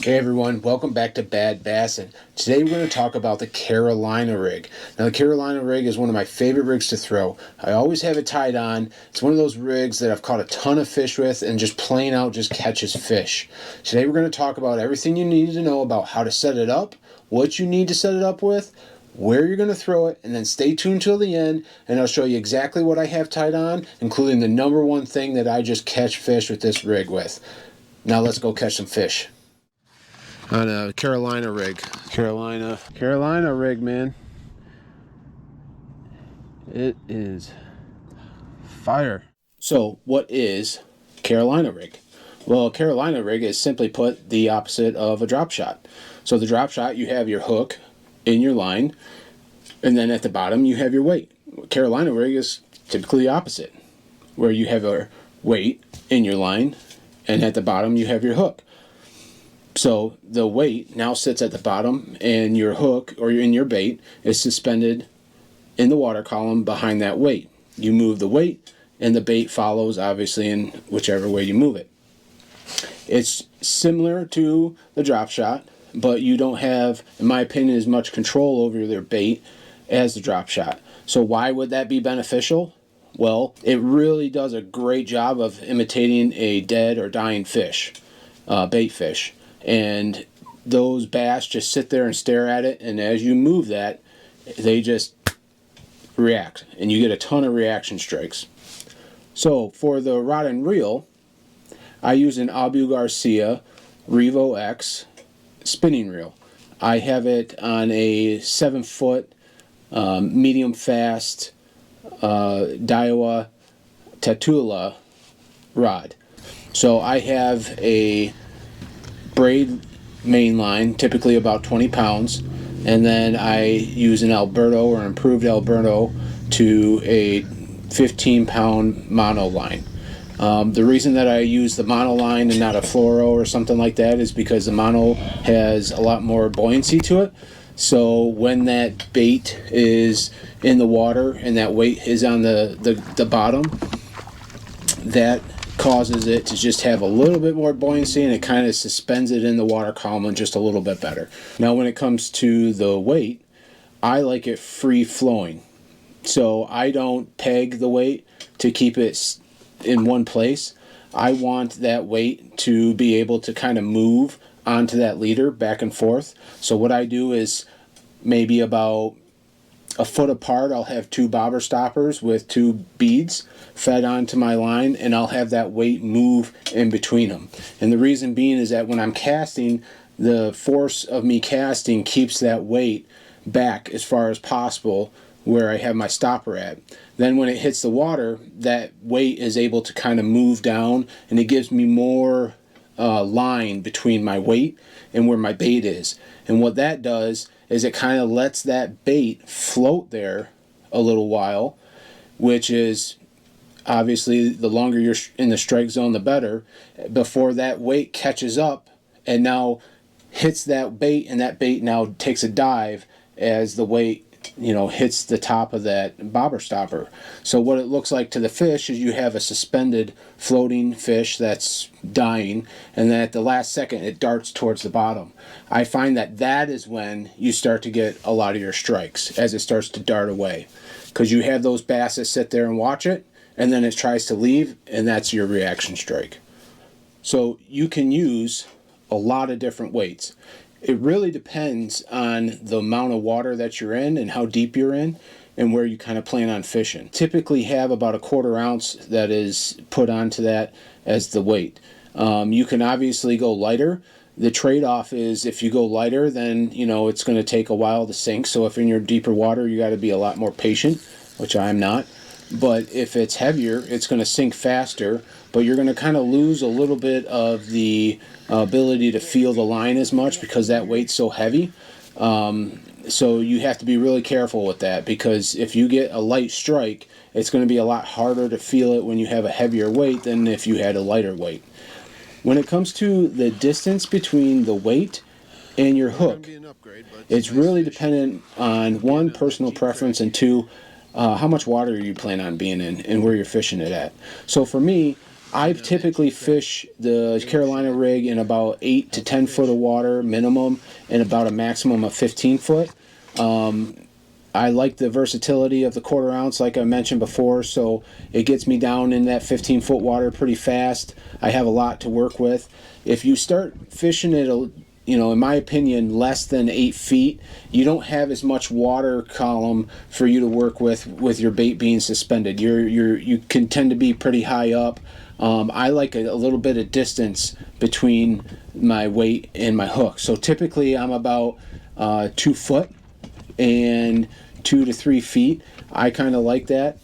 Hey everyone, welcome back to Bad Bass, and today we're going to talk about the Carolina rig. Now the Carolina rig is one of my favorite rigs to throw. I always have it tied on. It's one of those rigs that I've caught a ton of fish with and just plain out just catches fish. Today we're going to talk about everything you need to know about how to set it up, what you need to set it up with, where you're going to throw it, and then stay tuned till the end and I'll show you exactly what I have tied on, including the number one thing that I just catch fish with this rig with. Now let's go catch some fish. On a Carolina rig. Carolina rig, man. It is fire. So, what is Carolina rig? Well, a Carolina rig is simply put the opposite of a drop shot. So the drop shot, you have your hook in your line, and then at the bottom you have your weight. Carolina rig is typically the opposite, where you have a weight in your line, and at the bottom you have your hook. So the weight now sits at the bottom, and your hook, or in your bait, is suspended in the water column behind that weight. You move the weight, and the bait follows, obviously, in whichever way you move it. It's similar to the drop shot, but you don't have, in my opinion, as much control over their bait as the drop shot. So why would that be beneficial? Well, it really does a great job of imitating a dead or dying fish, bait fish. And those bass just sit there and stare at it, and as you move that, they just react, and you get a ton of reaction strikes. So for the rod and reel, I use an Abu Garcia Revo X spinning reel. I have it on a 7-foot medium fast Daiwa Tatula rod. So I have a braid main line, typically about 20 pounds, and then I use an Alberto or an improved Alberto to a 15-pound mono line. The reason that I use the mono line and not a fluoro or something like that is because the mono has a lot more buoyancy to it. So when that bait is in the water and that weight is on the bottom, that causes it to just have a little bit more buoyancy, and it kind of suspends it in the water column just a little bit better. Now when it comes to the weight, I like it free flowing. So I don't peg the weight to keep it in one place. I want that weight to be able to kind of move onto that leader back and forth. So what I do is maybe about a foot apart, I'll have two bobber stoppers with two beads fed onto my line, and I'll have that weight move in between them. And the reason being is that when I'm casting, the force of me casting keeps that weight back as far as possible where I have my stopper at. Then when it hits the water, that weight is able to kind of move down, and it gives me more line between my weight and where my bait is. And what that does is it kind of lets that bait float there a little while, which is obviously the longer you're in the strike zone, the better, before that weight catches up and now hits that bait, and that bait now takes a dive as the weight hits the top of that bobber stopper. So what it looks like to the fish is you have a suspended floating fish that's dying, and then at the last second it darts towards the bottom. I find that that is when you start to get a lot of your strikes, as it starts to dart away, because you have those bass that sit there and watch it, and then it tries to leave, and that's your reaction strike. So you can use a lot of different weights. It really depends on the amount of water that you're in and how deep you're in and where you kind of plan on fishing. Typically have about a 1/4 ounce that is put onto that as the weight. You can obviously go lighter. The trade-off is if you go lighter, then it's going to take a while to sink. So if in your deeper water, you got to be a lot more patient, which I'm not. But if it's heavier, it's going to sink faster, but you're going to kind of lose a little bit of the ability to feel the line as much because that weight's so heavy. So you have to be really careful with that, because if you get a light strike, it's going to be a lot harder to feel it when you have a heavier weight than if you had a lighter weight. When it comes to the distance between the weight and your hook, it's really dependent on, one, personal preference, and two, how much water you plan on being in and where you're fishing it at. So for me, I typically fish the Carolina rig in about 8 to 10 foot of water minimum, and about a maximum of 15 foot. I like the versatility of the 1/4 ounce, like I mentioned before, so it gets me down in that 15-foot water pretty fast. I have a lot to work with. If you start fishing at in my opinion, less than 8 feet, you don't have as much water column for you to work with your bait being suspended. You can tend to be pretty high up. I like a little bit of distance between my weight and my hook. So typically I'm about 2 foot and 2 to 3 feet. I kind of like that.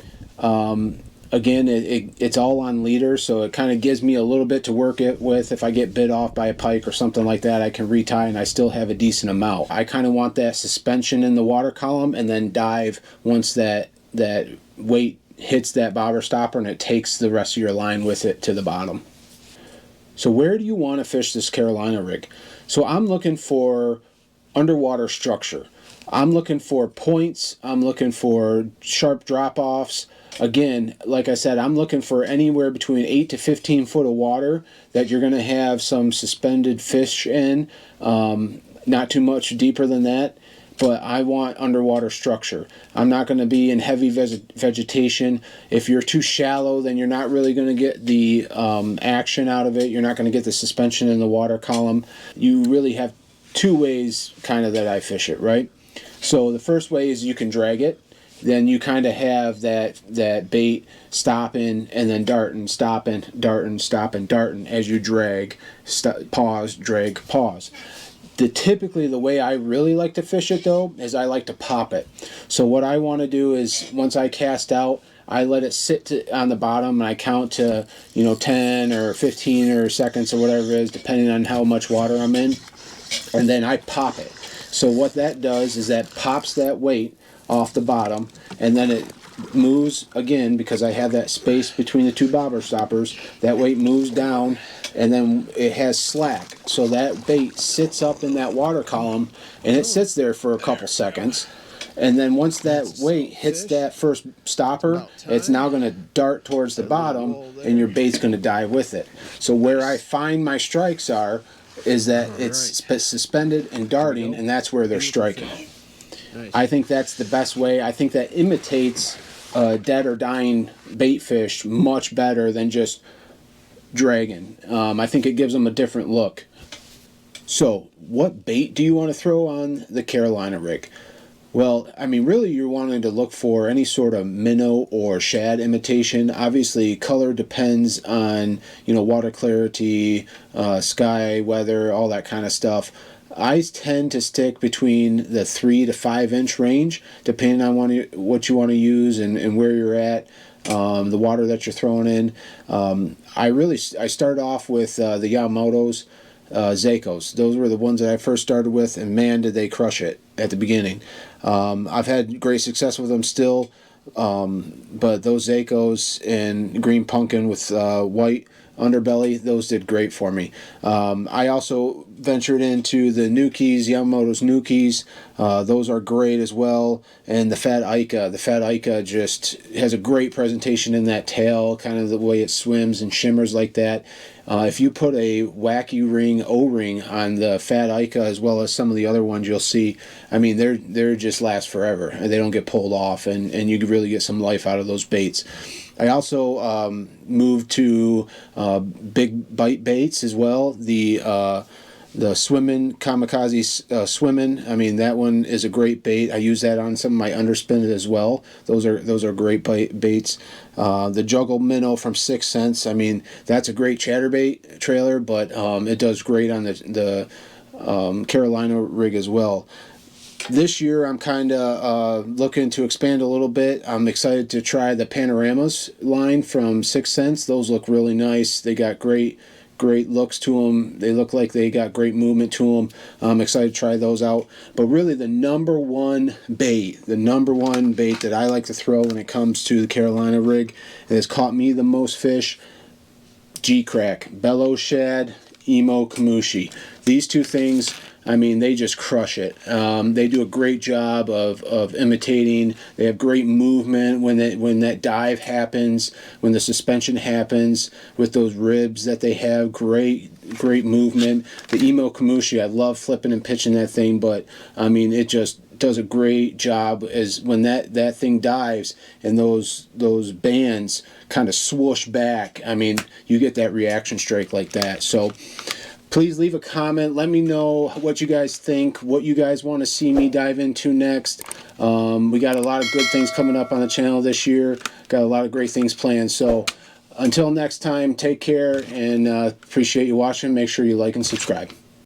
Again, it's all on leader, so it kind of gives me a little bit to work it with. If I get bit off by a pike or something like that, I can retie and I still have a decent amount. I kind of want that suspension in the water column and then dive once that weight hits that bobber stopper and it takes the rest of your line with it to the bottom. So where do you want to fish this Carolina rig? So I'm looking for underwater structure. I'm looking for points. I'm looking for sharp drop-offs. Again, like I said, I'm looking for anywhere between 8 to 15 foot of water that you're going to have some suspended fish in. Not too much deeper than that, but I want underwater structure. I'm not going to be in heavy vegetation. If you're too shallow, then you're not really going to get the action out of it. You're not going to get the suspension in the water column. You really have two ways kind of that I fish it, right? So the first way is you can drag it. Then you kind of have that bait stopping and then darting, stopping, darting, stopping, darting as you drag, pause, drag, pause. Typically the way I really like to fish it though is I like to pop it. So what I want to do is once I cast out, I let it sit on the bottom and I count to 10 or 15 or seconds or whatever it is, depending on how much water I'm in, and then I pop it. So what that does is that pops that weight off the bottom, and then it moves again because I have that space between the two bobber stoppers. That weight moves down, and then it has slack. So that bait sits up in that water column, and it sits there for a couple seconds. And then once that weight hits that first stopper, it's now going to dart towards the bottom, and your bait's going to dive with it. So where I find my strikes is that it's suspended and darting, and that's where they're striking. I think that's the best way. I think that imitates dead or dying bait fish much better than just dragging. I think it gives them a different look. So what bait do you want to throw on the Carolina rig? Well, I mean, really you're wanting to look for any sort of minnow or shad imitation. Obviously, color depends on, water clarity, sky, weather, all that kind of stuff. I tend to stick between the 3 to 5 inch range, depending on what you want to use and where you're at, the water that you're throwing in. I start off with the Yamamoto's Zakos. Those were the ones that I first started with, and man, did they crush it at the beginning. I've had great success with them still, but those Zakos and green pumpkin with white underbelly, those did great for me. I also ventured into the Nukis, Yamamoto's Nukis. Those are great as well. And the Fat Ica. The Fat Ica just has a great presentation in that tail, kind of the way it swims and shimmers like that. If you put a wacky ring O-ring on the Fat Ica as well as some of the other ones you'll see, I mean, they're just last forever. They don't get pulled off, and you can really get some life out of those baits. I also moved to big bite baits as well. The swimming kamikaze swimming. I mean, that one is a great bait. I use that on some of my underspin as well. Those are great baits. The juggle minnow from 6 Cents. I mean, that's a great chatterbait trailer, but it does great on the Carolina rig as well. This year I'm kind of looking to expand a little bit. I'm excited to try the Panoramas line from 6 Cents. Those look really nice. They got great looks to them. They look like they got great movement to them. I'm excited to try those out. But really the number one bait that I like to throw when it comes to the Carolina rig that has caught me the most fish, G-Crack, Bellow Shad, Emo Kamushi. These two things, I mean, they just crush it. They do a great job of imitating. They have great movement when that dive happens, when the suspension happens with those ribs that they have. Great movement. The Emo Kamushi, I love flipping and pitching that thing, but I mean, it just does a great job as when that thing dives and those bands kind of swoosh back. I mean, you get that reaction strike like that. So please leave a comment. Let me know what you guys think, what you guys want to see me dive into next. We got a lot of good things coming up on the channel this year. Got a lot of great things planned. So until next time, take care, and appreciate you watching. Make sure you like and subscribe.